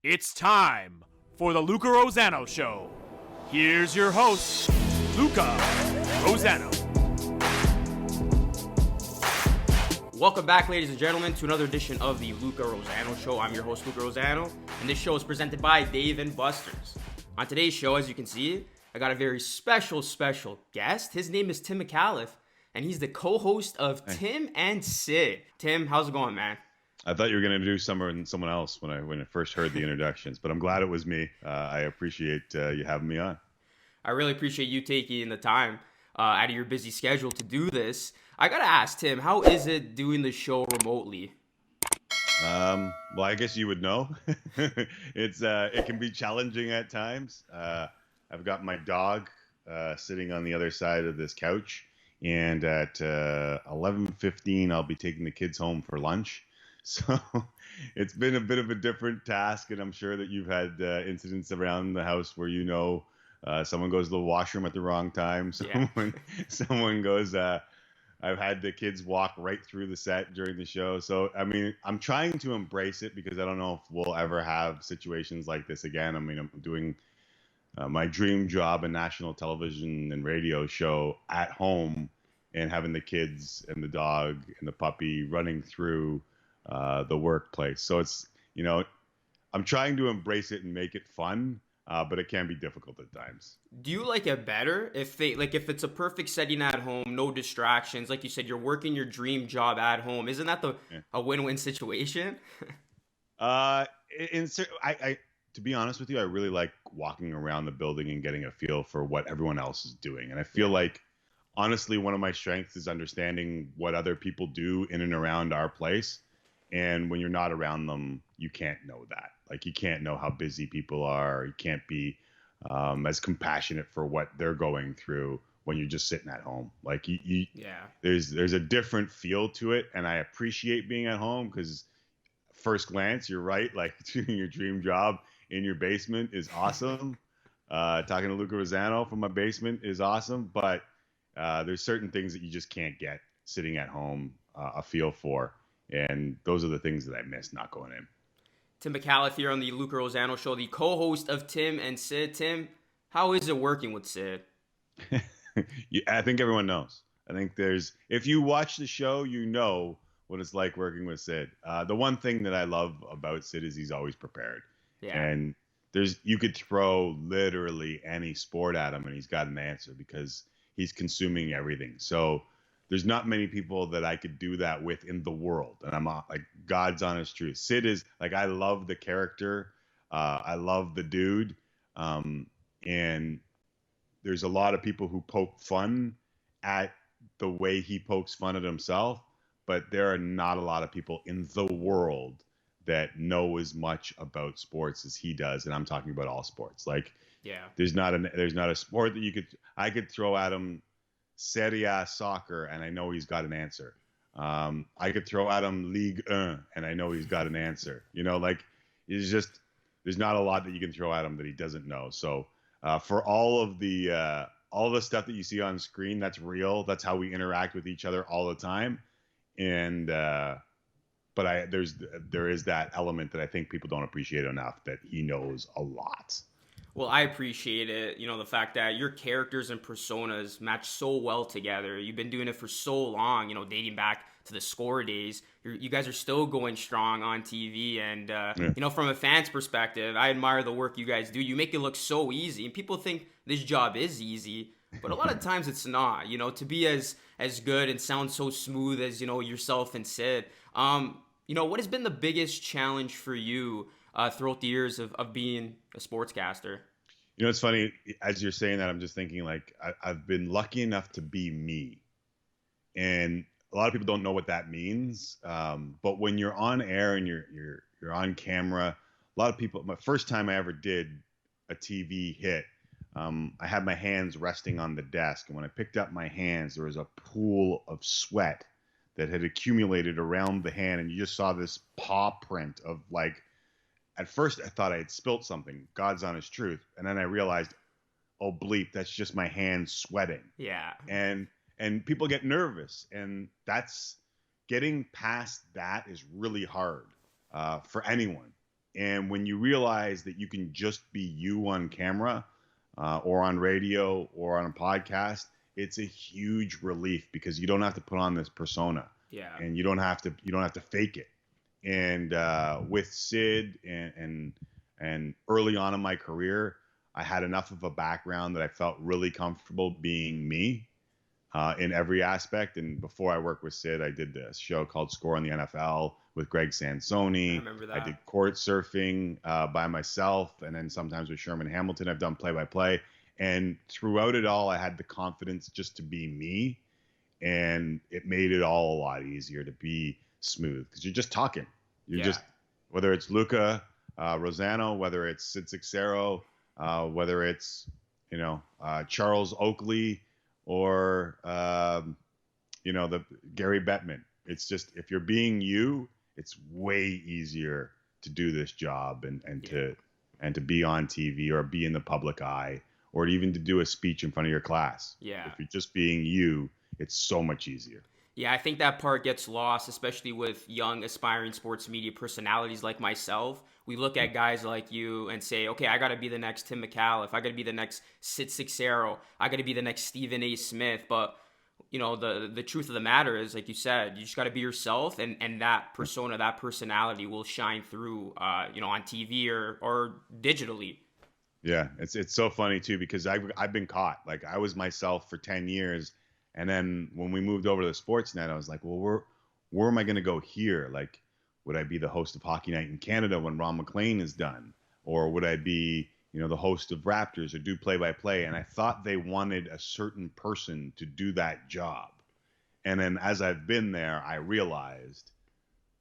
It's time for the Luca Rosano Show. Here's your host, Luca Rosano. Welcome back, ladies and gentlemen, to another edition of the Luca Rosano Show. I'm your host, Luca Rosano, and this show is presented by Dave & Buster's. On today's show, as you can see, I got a very special guest. His name is Tim Micallef, and he's the co-host of Tim and Sid. Tim, how's it going, man? I thought you were going to do someone else when I first heard the introductions, but I'm glad it was me. I appreciate you having me on. I really appreciate you taking the time out of your busy schedule to do this. I got to ask, Tim, how is it doing the show remotely? Well, I guess you would know. It can be challenging at times. I've got my dog sitting on the other side of this couch, and at 11:15, I'll be taking the kids home for lunch. So it's been a bit of a different task, and I'm sure that you've had incidents around the house where someone goes to the washroom at the wrong time. Someone goes. I've had the kids walk right through the set during the show. So I mean, I'm trying to embrace it because I don't know if we'll ever have situations like this again. I mean, I'm doing my dream job, a national television and radio show at home, and having the kids and the dog and the puppy running through the workplace. So it's, I'm trying to embrace it and make it fun, but it can be difficult at times. Do you like it better if it's a perfect setting at home, no distractions, like you said, you're working your dream job at home? Isn't that a win-win situation? To be honest with you, I really like walking around the building and getting a feel for what everyone else is doing. And I feel like, honestly, one of my strengths is understanding what other people do in and around our place. And when you're not around them, you can't know that. Like, you can't know how busy people are. You can't be as compassionate for what they're going through when you're just sitting at home. Like, there's a different feel to it, and I appreciate being at home because, first glance, you're right. Like, doing your dream job in your basement is awesome. Talking to Luca Rosano from my basement is awesome, but there's certain things that you just can't get sitting at home a feel for. And those are the things that I miss not going in. Tim Micallef here on the Luca Rosano Show, the co-host of Tim and Sid. Tim, how is it working with Sid? I think everyone knows. I think if you watch the show, you know what it's like working with Sid. The one thing that I love about Sid is he's always prepared. Yeah. And you could throw literally any sport at him and he's got an answer because he's consuming everything. So there's not many people that I could do that with in the world. And I'm like, God's honest truth. Sid is like, I love the character. I love the dude. And there's a lot of people who poke fun at the way he pokes fun at himself. But there are not a lot of people in the world that know as much about sports as he does. And I'm talking about all sports. Like, there's not a sport that I could throw at him Serie A soccer, and I know he's got an answer. I could throw at him Ligue 1, and I know he's got an answer. There's not a lot that you can throw at him that he doesn't know. So for all of the stuff that you see on screen, that's real. That's how we interact with each other all the time. And but there is that element that I think people don't appreciate enough, that he knows a lot. Well, I appreciate it, the fact that your characters and personas match so well together. You've been doing it for so long, dating back to the Score days. You guys are still going strong on TV. And, from a fan's perspective, I admire the work you guys do. You make it look so easy. And people think this job is easy, but a lot of times it's not. To be as good and sound so smooth as, yourself and Sid. What has been the biggest challenge for you throughout the years of being a sportscaster? It's funny, as you're saying that, I'm just thinking, like, I've been lucky enough to be me. And a lot of people don't know what that means. But when you're on air and you're on camera, a lot of people, my first time I ever did a TV hit, I had my hands resting on the desk. And when I picked up my hands, there was a pool of sweat that had accumulated around the hand. And you just saw this paw print of, like, at first I thought I had spilt something, God's honest truth. And then I realized, oh bleep, that's just my hands sweating. Yeah. And people get nervous, and that's getting past that is really hard for anyone. And when you realize that you can just be you on camera or on radio or on a podcast, it's a huge relief because you don't have to put on this persona. Yeah. And you don't have to fake it. And with Sid and early on in my career, I had enough of a background that I felt really comfortable being me in every aspect. And before I worked with Sid, I did this show called Score on the NFL with Greg Sansoni. I remember that. I did court surfing by myself, and then sometimes with Sherman Hamilton, I've done play-by-play. And throughout it all, I had the confidence just to be me, and it made it all a lot easier to be smooth because you're just talking. You're just, whether it's Luca Rosano, whether it's Sid Seixeiro, whether it's Charles Oakley or the Gary Bettman. It's just, if you're being you, it's way easier to do this job and to be on TV or be in the public eye or even to do a speech in front of your class. Yeah. If you're just being you, it's so much easier. Yeah, I think that part gets lost, especially with young, aspiring sports media personalities like myself. We look at guys like you and say, okay, I got to be the next Tim Micallef. I got to be the next Sid Seixeiro. I got to be the next Stephen A. Smith. But, the truth of the matter is, like you said, you just got to be yourself, and that persona, that personality will shine through, on TV or digitally. Yeah, it's so funny, too, because I've been caught. Like, I was myself for 10 years. And then when we moved over to the Sportsnet, I was like, well, where am I going to go here? Like, would I be the host of Hockey Night in Canada when Ron MacLean is done? Or would I be, the host of Raptors or do play-by-play? And I thought they wanted a certain person to do that job. And then as I've been there, I realized,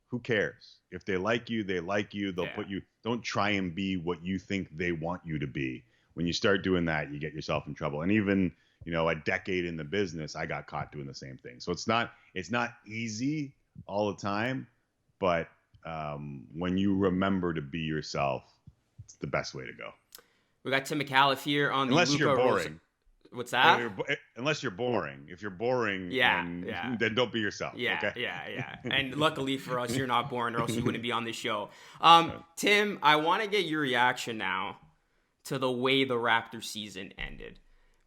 who cares? If they like you, they like you. They'll put you. Don't try and be what you think they want you to be. When you start doing that, you get yourself in trouble. And even a decade in the business, I got caught doing the same thing. So it's not easy all the time, but when you remember to be yourself, it's the best way to go. We got Tim Micallef here on the Unless you're boring. What's that? Unless you're boring. If you're boring, then don't be yourself. Yeah. And luckily for us, you're not boring, or else you wouldn't be on the show. Tim, I want to get your reaction now to the way the Raptors season ended.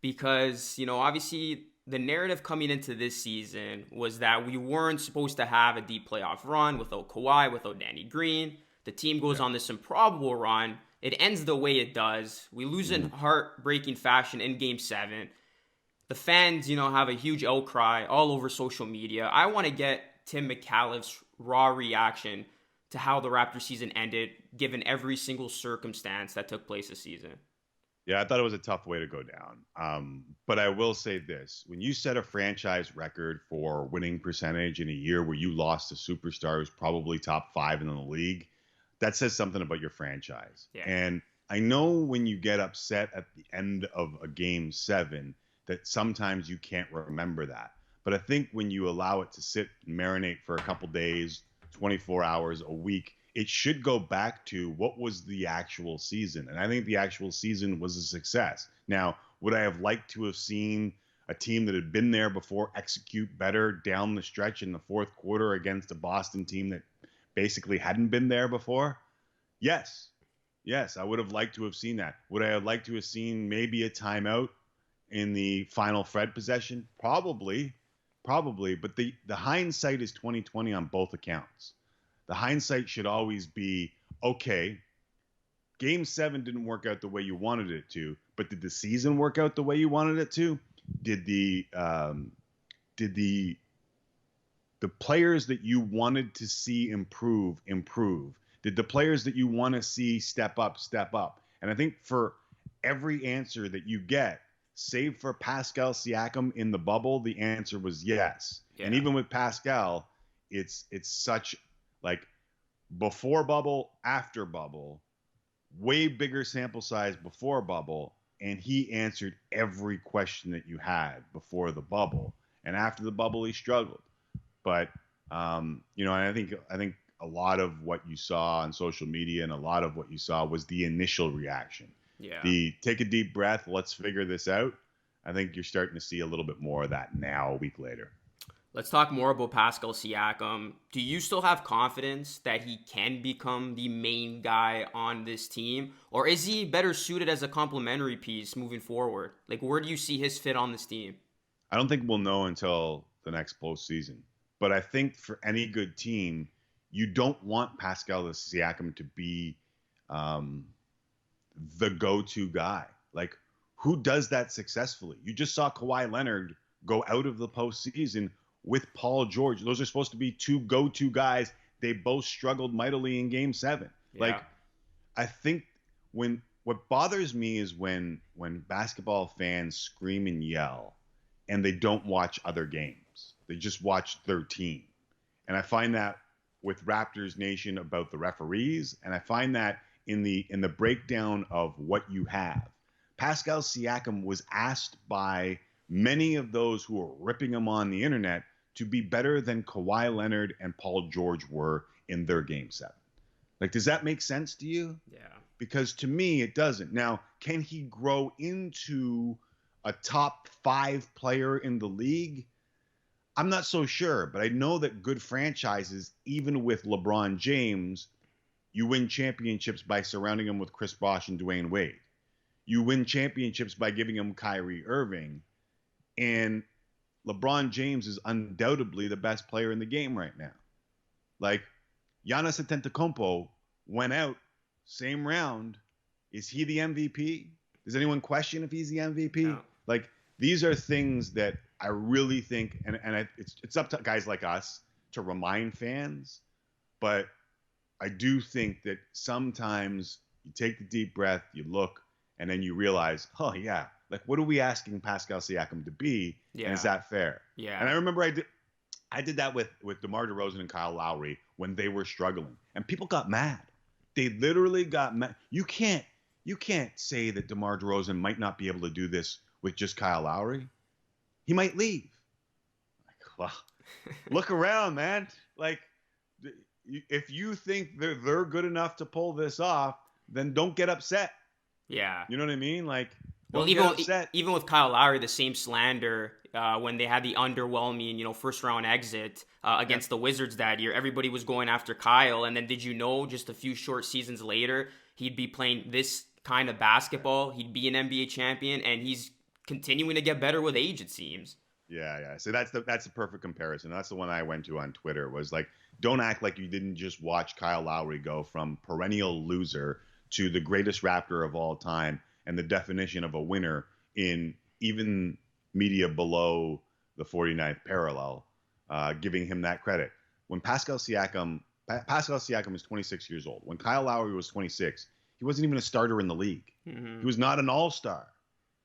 Because, obviously the narrative coming into this season was that we weren't supposed to have a deep playoff run without Kawhi, without Danny Green. The team goes on this improbable run. It ends the way it does. We lose in heartbreaking fashion in Game 7. The fans, have a huge outcry all over social media. I want to get Tim Micallef's raw reaction to how the Raptors season ended, given every single circumstance that took place this season. Yeah, I thought it was a tough way to go down. But I will say this. When you set a franchise record for winning percentage in a year where you lost a superstar who's probably top 5 in the league, that says something about your franchise. Yeah. And I know when you get upset at the end of a Game 7 that sometimes you can't remember that. But I think when you allow it to sit and marinate for a couple days, 24 hours, a week, it should go back to what was the actual season. And I think the actual season was a success. Now, would I have liked to have seen a team that had been there before execute better down the stretch in the fourth quarter against a Boston team that basically hadn't been there before? Yes, I would have liked to have seen that. Would I have liked to have seen maybe a timeout in the final Fred possession? Probably. But the hindsight is 20/20 on both accounts. The hindsight should always be, okay, Game 7 didn't work out the way you wanted it to, but did the season work out the way you wanted it to? Did the players that you wanted to see improve? Did the players that you want to see step up? And I think for every answer that you get, save for Pascal Siakam in the bubble, the answer was yes. Yeah. And even with Pascal, it's such like before bubble, after bubble, way bigger sample size before bubble, and he answered every question that you had before the bubble. And after the bubble, he struggled. But and I think a lot of what you saw on social media and a lot of what you saw was the initial reaction. Yeah. The take a deep breath, let's figure this out. I think you're starting to see a little bit more of that now, a week later. Let's talk more about Pascal Siakam. Do you still have confidence that he can become the main guy on this team? Or is he better suited as a complementary piece moving forward? Like, where do you see his fit on this team? I don't think we'll know until the next postseason. But I think for any good team, you don't want Pascal Siakam to be the go-to guy. Like, who does that successfully? You just saw Kawhi Leonard go out of the postseason with Paul George. Those are supposed to be two go-to guys. They both struggled mightily in Game 7. Yeah. Like, I think what bothers me is when basketball fans scream and yell and they don't watch other games. They just watch their team. And I find that with Raptors Nation about the referees, and I find that in the breakdown of what you have. Pascal Siakam was asked by many of those who are ripping him on the internet to be better than Kawhi Leonard and Paul George were in their Game 7. Like, does that make sense to you? Yeah. Because to me, it doesn't. Now, can he grow into a top 5 player in the league? I'm not so sure, but I know that good franchises, even with LeBron James, you win championships by surrounding them with Chris Bosh and Dwayne Wade. You win championships by giving them Kyrie Irving. And LeBron James is undoubtedly the best player in the game right now. Like, Giannis Antetokounmpo went out same round. Is he the MVP? Does anyone question if he's the MVP? No. Like, these are things that I really think, it's up to guys like us to remind fans. But I do think that sometimes you take the deep breath, you look, and then you realize, oh, yeah, like, what are we asking Pascal Siakam to be? Yeah. And is that fair? Yeah. And I remember I did that with DeMar DeRozan and Kyle Lowry when they were struggling. And people got mad. They literally got mad. You can't say that DeMar DeRozan might not be able to do this with just Kyle Lowry. He might leave. Like, well, look around, man. Like, if you think they're good enough to pull this off, then don't get upset. Yeah. You know what I mean? Like, well, even with Kyle Lowry, the same slander when they had the underwhelming, first round exit against the Wizards that year. Everybody was going after Kyle, and then did you know just a few short seasons later he'd be playing this kind of basketball? He'd be an NBA champion, and he's continuing to get better with age, it seems. Yeah. So that's the perfect comparison. That's the one I went to on Twitter. Was like, don't act like you didn't just watch Kyle Lowry go from perennial loser to the greatest Raptor of all time and the definition of a winner in even media below the 49th parallel, giving him that credit. When Pascal Siakam is 26 years old. When Kyle Lowry was 26, he wasn't even a starter in the league. Mm-hmm. He was not an all-star.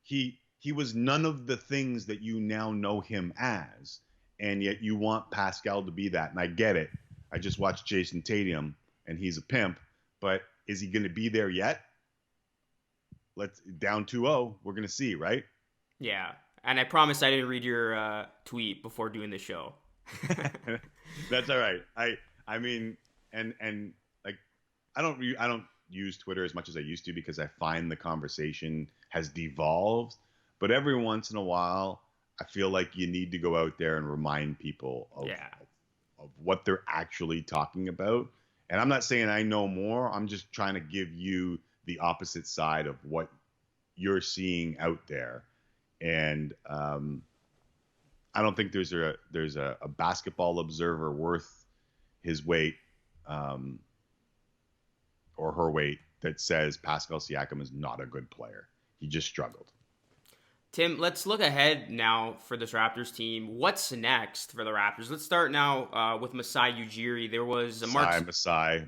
He was none of the things that you now know him as, and yet you want Pascal to be that. And I get it. I just watched Jason Tatum, and he's a pimp, but is he going to be there yet? Down 2-0. We're going to see, right? Yeah. And I promise I didn't read your tweet before doing the show. That's all right. I mean, and like, I don't use Twitter as much as I used to because I find the conversation has devolved. But every once in a while, I feel like you need to go out there and remind people of what they're actually talking about. And I'm not saying I know more. I'm just trying to give you the opposite side of what you're seeing out there. And I don't think there's a basketball observer worth his weight or her weight that says Pascal Siakam is not a good player. He just struggled. Tim, let's look ahead now for this Raptors team. What's next for the Raptors? Let's start now with Masai Ujiri. There was Masai.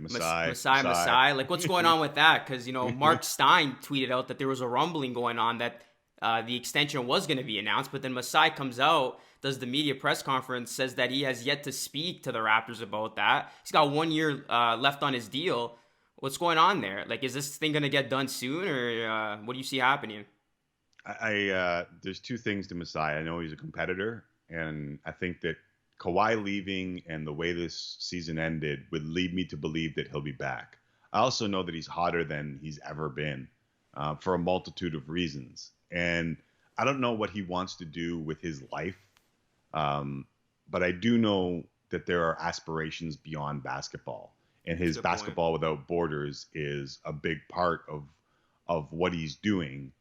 Like, what's going on with that? Because, Mark Stein tweeted out that there was a rumbling going on that the extension was going to be announced, but then Masai comes out, does the media press conference, says that he has yet to speak to the Raptors about that. He's got 1 year left on his deal. What's going on there? Like, is this thing going to get done soon, or what do you see happening? There's two things to Masai. I know he's a competitor, and I think that Kawhi leaving and the way this season ended would lead me to believe that he'll be back. I also know that he's hotter than he's ever been for a multitude of reasons. And I don't know what he wants to do with his life. but I do know that there are aspirations beyond basketball, and his basketball without borders is a big part of what he's doing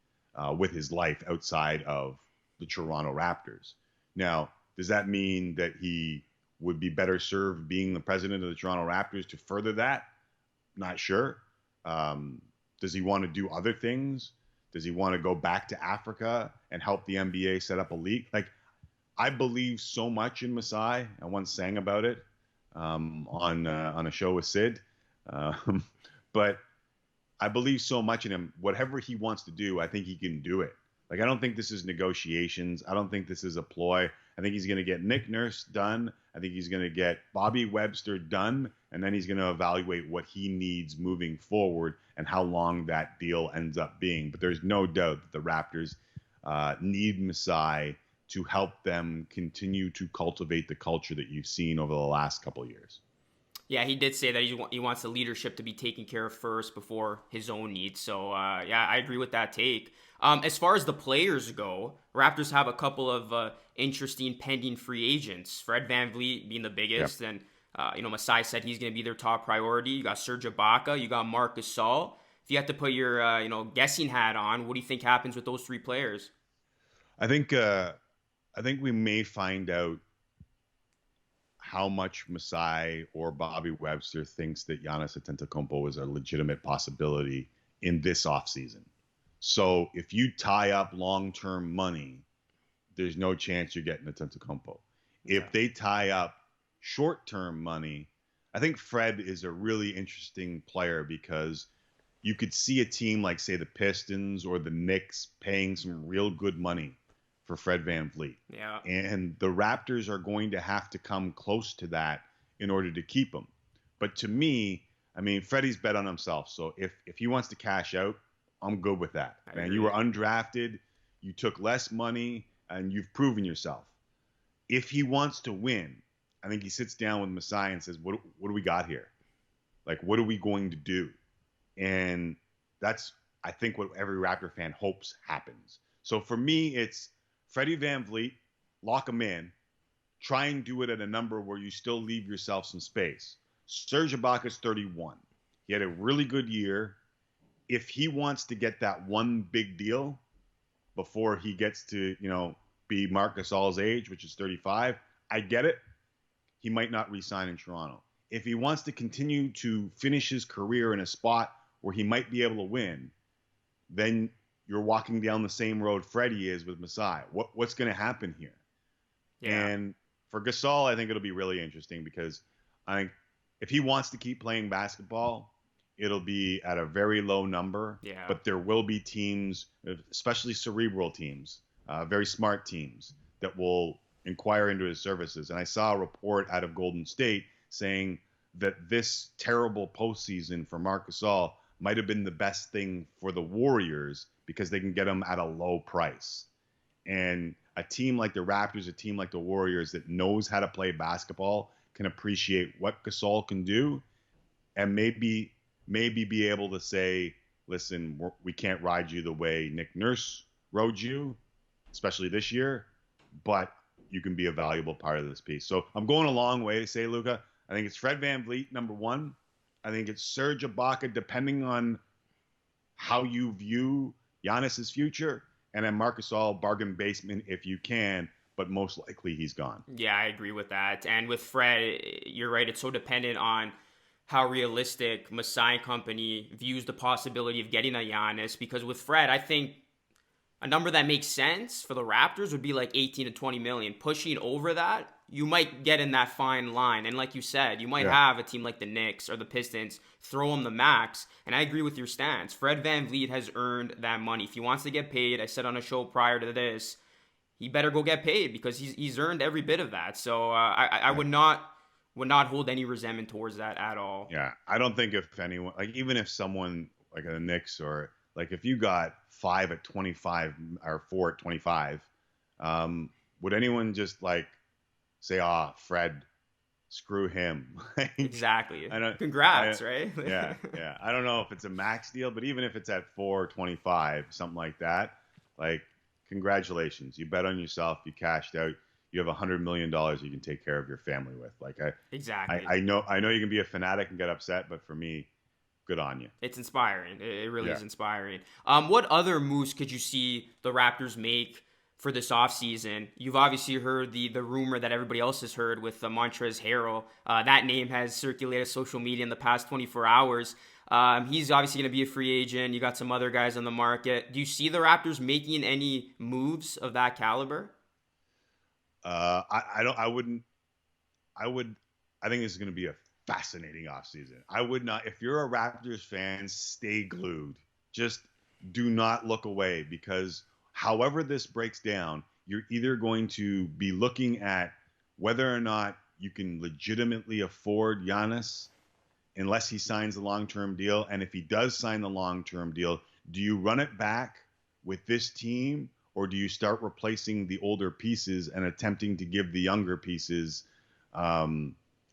with his life outside of the Toronto Raptors. Now, does that mean that he would be better served being the president of the Toronto Raptors to further that? Not sure. Does he want to do other things? Does he want to go back to Africa and help the NBA set up a league? Like, I believe so much in Masai. I once sang about it on a show with Sid. But I believe so much in him. Whatever he wants to do, I think he can do it. Like, I don't think this is negotiations. I don't think this is a ploy. I think he's going to get Nick Nurse done. I think he's going to get Bobby Webster done. And then he's going to evaluate what he needs moving forward and how long that deal ends up being. But there's no doubt that the Raptors need Masai to help them continue to cultivate the culture that you've seen over the last couple of years. Yeah, he did say that he wants the leadership to be taken care of first before his own needs. So, yeah, I agree with that take. As far as the players go, Raptors have a couple of interesting pending free agents. Fred VanVleet being the biggest. Yep. And, Masai said he's going to be their top priority. You got Serge Ibaka. You got Marc Gasol. If you had to put your, guessing hat on, what do you think happens with those three players? I think we may find out how much Masai or Bobby Webster thinks that Giannis Antetokounmpo is a legitimate possibility in this offseason. So if you tie up long-term money, there's no chance you're getting Antetokounmpo. If they tie up short-term money, I think Fred is a really interesting player because you could see a team like, say, the Pistons or the Knicks paying some real good money for Fred VanVleet. Yeah. And the Raptors are going to have to come close to that in order to keep him. But to me, I mean, Freddie's bet on himself. So if he wants to cash out, I'm good with that. Man, you were undrafted, you took less money, and you've proven yourself. If he wants to win, I think he sits down with Masai and says, what do we got here? Like, what are we going to do? And that's, I think, what every Raptor fan hopes happens. So for me, it's Freddie VanVleet, lock him in, try and do it at a number where you still leave yourself some space. Serge Ibaka's 31. He had a really good year. If he wants to get that one big deal before he gets to, be Marc Gasol's age, which is 35, I get it. He might not re-sign in Toronto. If he wants to continue to finish his career in a spot where he might be able to win, then you're walking down the same road Freddie is with Masai. What's going to happen here? Yeah. And for Gasol, I think it'll be really interesting because I think if he wants to keep playing basketball, it'll be at a very low number. Yeah. But there will be teams, especially cerebral teams, very smart teams, that will inquire into his services. And I saw a report out of Golden State saying that this terrible postseason for Marc Gasol might have been the best thing for the Warriors because they can get him at a low price. And a team like the Raptors, a team like the Warriors that knows how to play basketball can appreciate what Gasol can do and maybe be able to say, listen, we can't ride you the way Nick Nurse rode you, especially this year, but you can be a valuable part of this piece. So I'm going a long way to say, Luca, I think it's Fred VanVleet, number one. I think it's Serge Ibaka, depending on how you view Giannis's future, and then Marc Gasol, bargain basement if you can, but most likely he's gone. Yeah, I agree with that. And with Fred, you're right, it's so dependent on how realistic Masai Company views the possibility of getting a Giannis, because with Fred, I think a number that makes sense for the Raptors would be like 18 to 20 million. Pushing over that, you might get in that fine line. And like you said, you might have a team like the Knicks or the Pistons throw him the max. And I agree with your stance. Fred VanVleet has earned that money. If he wants to get paid, I said on a show prior to this, he better go get paid because he's earned every bit of that. So I would not hold any resentment towards that at all. Yeah, I don't think if anyone, like even if someone like the Knicks or like if you got 5 at 25 or 4 at 25, would anyone just like say, Fred, screw him? Exactly. Congrats, right? yeah. I don't know if it's a max deal, but even if it's at 4.25, something like that, like congratulations. You bet on yourself. You cashed out. you have $100 million you can take care of your family with. Like exactly. I know you can be a fanatic and get upset, but for me, good on you. It's inspiring. It really is inspiring. What other moves could you see the Raptors make for this offseason? You've obviously heard the rumor that everybody else has heard with Montrezl Harrell. That name has circulated social media in the past 24 hours. He's obviously going to be a free agent. You got some other guys on the market. Do you see the Raptors making any moves of that caliber? I think this is going to be a fascinating offseason. I would not, if you're a Raptors fan, stay glued. Just do not look away, because however this breaks down, you're either going to be looking at whether or not you can legitimately afford Giannis unless he signs a long-term deal. And if he does sign the long-term deal, do you run it back with this team, or do you start replacing the older pieces and attempting to give the younger pieces a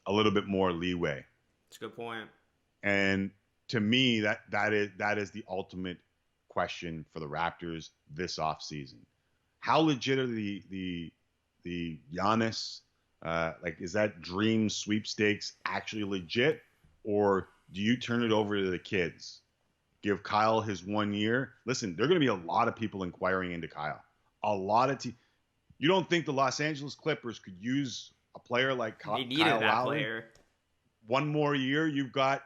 little bit more leeway? That's a good point. And to me, that is the ultimate question for the Raptors this offseason. How legit are the Giannis, is that dream sweepstakes actually legit, or do you turn it over to the kids? Give Kyle his 1 year. Listen, there are going to be a lot of people inquiring into Kyle. A lot of you don't think the Los Angeles Clippers could use a player like Kyle Lowry? They needed that player. 1 more year, you've got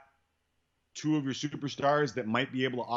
2 of your superstars that might be able to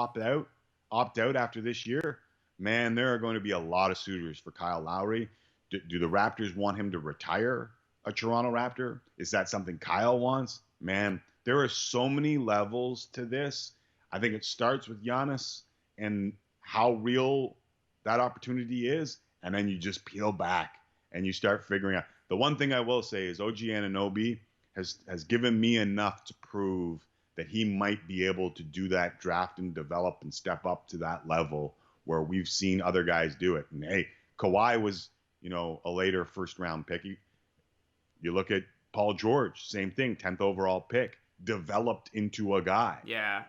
opt out after this year. Man, there are going to be a lot of suitors for Kyle Lowry. Do the Raptors want him to retire a Toronto Raptor? Is that something Kyle wants? Man, there are so many levels to this. I think it starts with Giannis and how real that opportunity is, and then you just peel back and you start figuring out. The one thing I will say is OG Anunoby has given me enough to prove that he might be able to do that, draft and develop and step up to that level where we've seen other guys do it. And hey, Kawhi was, a later first round pick. You look at Paul George, same thing, 10th overall pick, developed into a guy. Yeah.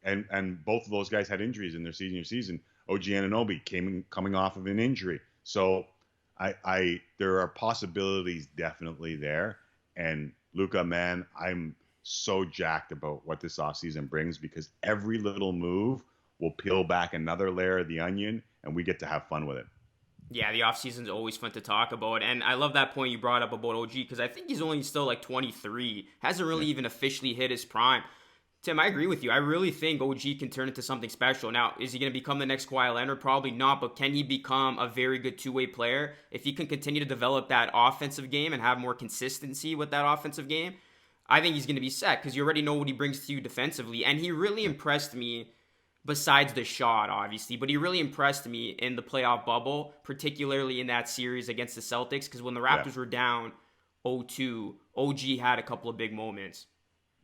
And both of those guys had injuries in their senior season. OG Anunoby coming off of an injury. So there are possibilities definitely there. And Luca, man, I'm so jacked about what this offseason brings, because every little move will peel back another layer of the onion, and we get to have fun with it. Yeah, the offseason's always fun to talk about. And I love that point you brought up about OG, because I think he's only still like 23. Hasn't really even officially hit his prime. Tim, I agree with you. I really think OG can turn into something special. Now, is he going to become the next Kawhi Leonard? Probably not, but can he become a very good two-way player? If he can continue to develop that offensive game and have more consistency with that offensive game, I think he's going to be set, because you already know what he brings to you defensively. And he really impressed me, besides the shot, obviously, but he really impressed me in the playoff bubble, particularly in that series against the Celtics, because when the Raptors were down 0-2, OG had a couple of big moments.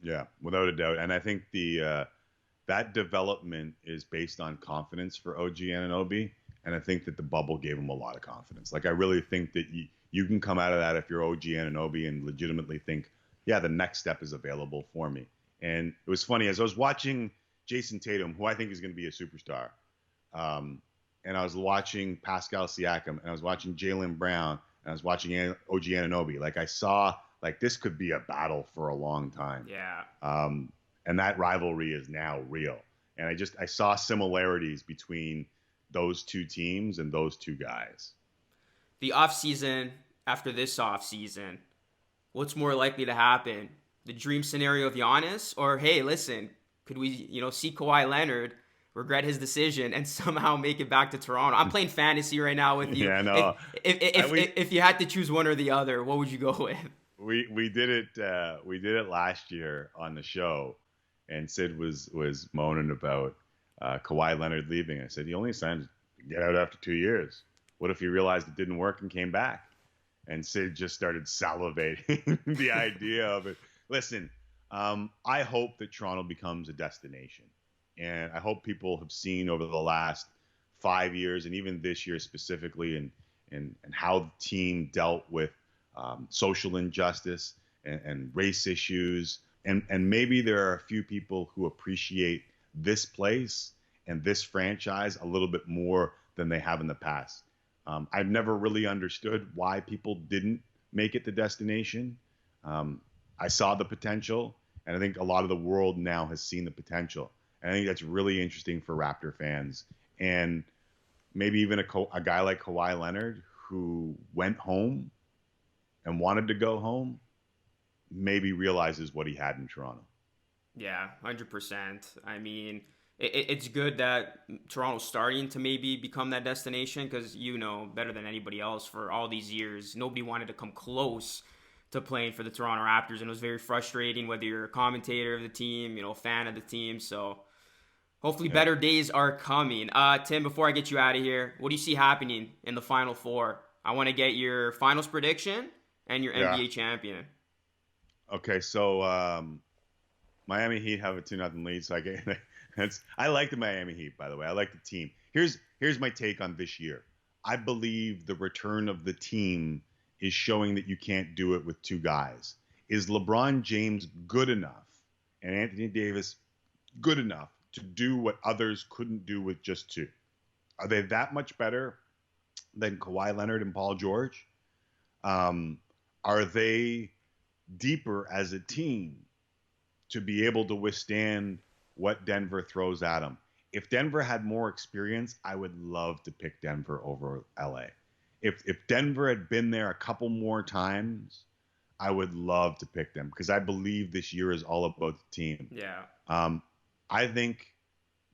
Yeah, without a doubt. And I think that development is based on confidence for OG Anunoby. And I think that the bubble gave him a lot of confidence. Like, I really think that you can come out of that if you're OG Anunoby and legitimately think, yeah, the next step is available for me. And it was funny, as I was watching Jason Tatum, who I think is going to be a superstar, and I was watching Pascal Siakam, and I was watching Jaylen Brown, and I was watching OG Anunoby. Like, I saw, like, this could be a battle for a long time. Yeah. And that rivalry is now real. And I saw similarities between those two teams and those two guys. The offseason, after this offseason, what's more likely to happen? The dream scenario of Giannis? Or, hey, listen, could we, see Kawhi Leonard regret his decision and somehow make it back to Toronto? I'm playing fantasy right now with you. Yeah, no. If you had to choose one or the other, what would you go with? We did it last year on the show, and Sid was moaning about Kawhi Leonard leaving. I said, he only signed to get out after 2 years. What if he realized it didn't work and came back? And Sid just started salivating the idea of it. Listen, I hope that Toronto becomes a destination. And I hope people have seen over the last 5 years, and even this year specifically, and how the team dealt with social injustice and race issues. And maybe there are a few people who appreciate this place and this franchise a little bit more than they have in the past. I've never really understood why people didn't make it the destination. I saw the potential, and I think a lot of the world now has seen the potential. And I think that's really interesting for Raptor fans. And maybe even a guy like Kawhi Leonard, who went home and wanted to go home, maybe realizes what he had in Toronto. Yeah, 100%. I mean, it's good that Toronto's starting to maybe become that destination because you know better than anybody else for all these years, nobody wanted to come close to playing for the Toronto Raptors, and it was very frustrating whether you're a commentator of the team, fan of the team. So hopefully better days are coming. Tim, before I get you out of here, what do you see happening in the Final Four? I want to get your finals prediction and your NBA champion. Okay, so Miami Heat have a 2-0 lead, so I like the Miami Heat, by the way. I like the team. Here's my take on this year. I believe the return of the team is showing that you can't do it with two guys. Is LeBron James good enough and Anthony Davis good enough to do what others couldn't do with just two? Are they that much better than Kawhi Leonard and Paul George? Are they deeper as a team to be able to withstand what Denver throws at them? If Denver had more experience, I would love to pick Denver over LA. If Denver had been there a couple more times, I would love to pick them because I believe this year is all about the team. Yeah. I think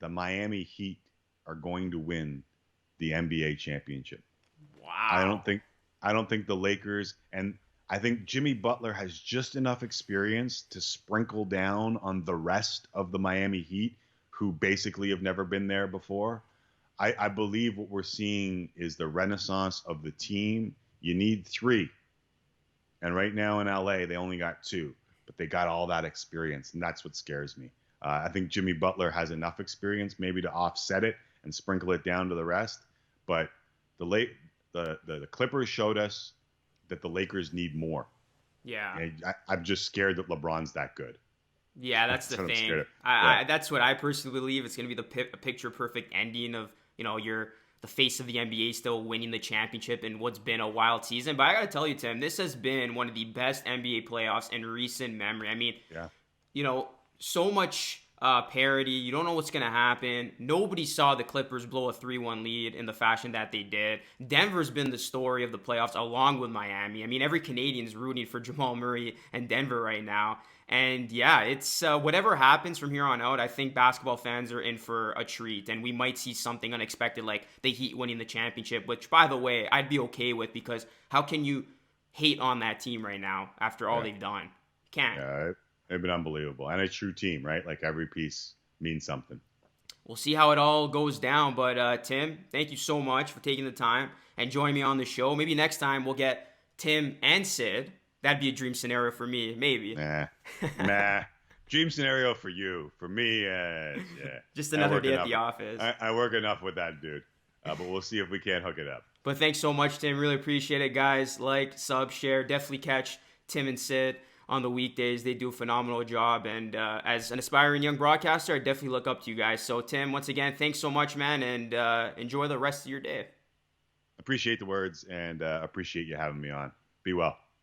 the Miami Heat are going to win the NBA championship. Wow. I don't think the Lakers, and I think Jimmy Butler has just enough experience to sprinkle down on the rest of the Miami Heat who basically have never been there before. I believe what we're seeing is the renaissance of the team. You need three. And right now in LA, they only got two, but they got all that experience, and that's what scares me. I think Jimmy Butler has enough experience maybe to offset it and sprinkle it down to the rest. But the Clippers showed us that the Lakers need more. Yeah. And I'm just scared that LeBron's that good. Yeah, that's the thing. That's what I personally believe. It's going to be the picture-perfect ending of, you're the face of the NBA still winning the championship in what's been a wild season. But I got to tell you, Tim, this has been one of the best NBA playoffs in recent memory. I mean, so much parity. You don't know what's going to happen. Nobody saw the Clippers blow a 3-1 lead in the fashion that they did. Denver's been the story of the playoffs along with Miami. I mean, every Canadian is rooting for Jamal Murray and Denver right now. And yeah, it's whatever happens from here on out, I think basketball fans are in for a treat. And we might see something unexpected like the Heat winning the championship, which, by the way, I'd be okay with because how can you hate on that team right now after all they've done? Can't. Yeah, they've been unbelievable. And a true team, right? Like every piece means something. We'll see how it all goes down. But Tim, thank you so much for taking the time and joining me on the show. Maybe next time we'll get Tim and Sid. That'd be a dream scenario for me, maybe. Nah. Dream scenario for you. For me, yeah. Just another day at the office. I work enough with that dude. But we'll see if we can't hook it up. But thanks so much, Tim. Really appreciate it, guys. Like, sub, share. Definitely catch Tim and Sid on the weekdays. They do a phenomenal job. And as an aspiring young broadcaster, I definitely look up to you guys. So, Tim, once again, thanks so much, man. And enjoy the rest of your day. Appreciate the words and appreciate you having me on. Be well.